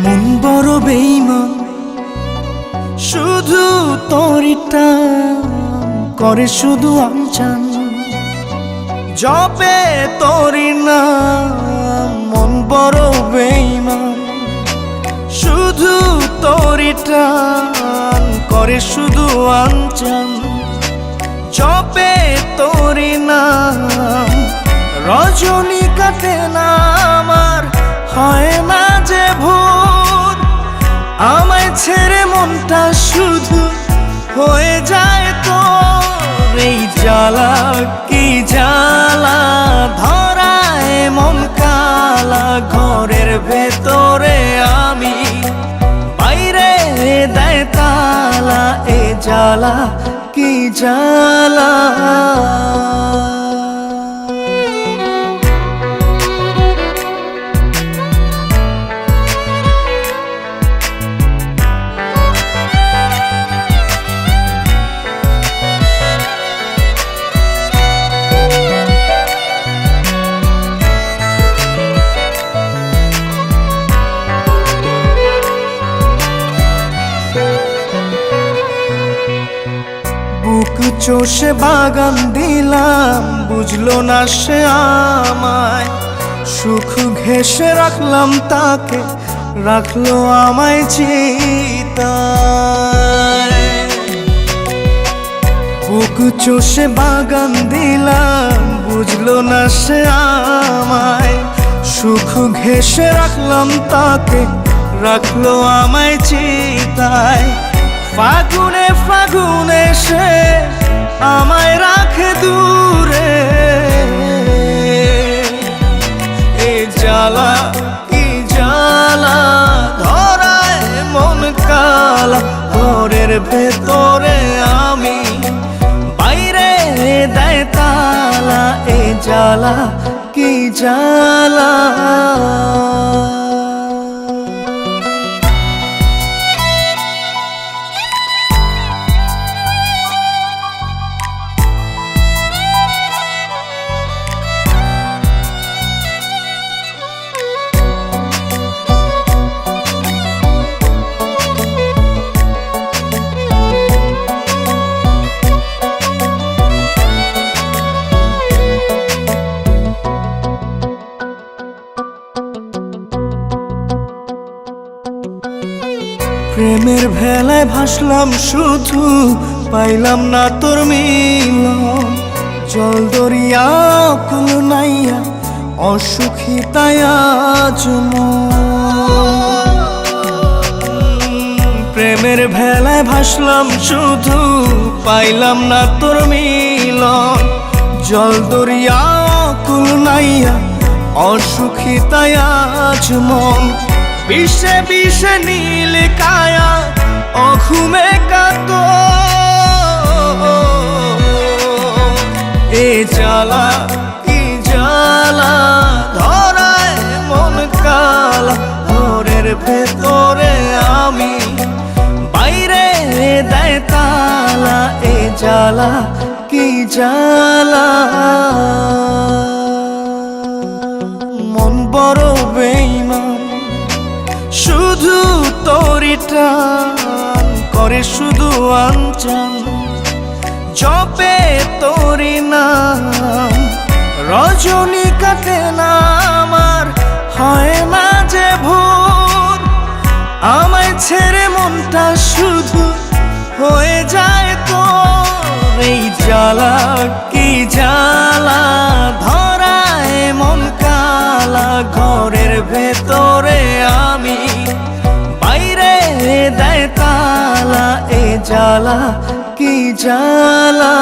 মন বড় বেঈমান, শুধু তোরিটা করে শুধু আনচান, জপে তোরি নাম। মন বড় বেঈমান, শুধু তোরিটা করে শুধু আনচান, জপে তোরি নাম। রজনী কাটে না আমার, হয় না যে ভোর, আমায় ছেড়ে মনটা শুধু হয়ে যায় তোর। এই জ্বালা কি জ্বালা, ধরায় মন কালা, ঘরের ভেতরে আমি, বাইরে দেয় তালা। এ জ্বালা কি জ্বালা। বুক চষে বাগান দিলাম, বুঝলো না সে আমায়। সুখ ঘেঁষে রাখলাম তাকে, রাখলো আমায় চিতায়। বুক চষে বাগান দিলাম, বুঝলো না সে আমায়। সুখ ঘেঁষে রাখলাম তাকে, রাখলো আমায় চিতায়। ফাগুনে ফাগুনে সে আমায় রাখে দূরে, এ জ্বালা কি জ্বালা, ধরায় মন কালা। ঘরের ভেতরে আমি, বাইরে দেয় তালা। এ জ্বালা কি জ্বালা। প্রেমের ভেলায় ভাসলাম শুধু, পাইলাম না তোর মিলন। জল দরিয়া কুল নাইয়া, অসুখী তাই আজ মন। প্রেমের ভেলায় ভাসলাম শুধু, পাইলাম না তোর মিলন। জল দরিয়া কুল নাইয়া, অসুখী তাই আজ মন। বিষে বিষে নীল কায়া, অঘুমে কাত। এ জ্বালা কি জ্বালা, ধরায় মন কালা। ঘরের ভেতরে আমি, বাইরে দেয় তালা। এ জ্বালা কি জ্বালা। মন বড় বেঈমান, শুধু তোরিটা করে শুধু আনচান, জপে তোরি নাম। রজনী কাটে না আমার, হয় না যে ভোর, আমায় ছেড়ে মনটা শুধু হয়ে যায় তোর। এই জ্বালা কি জ্বালা, ধরায় মন কালা। ঘরের ভেতরে আমি, বাইরে দেয় তালা। এ জ্বালা কি জ্বালা।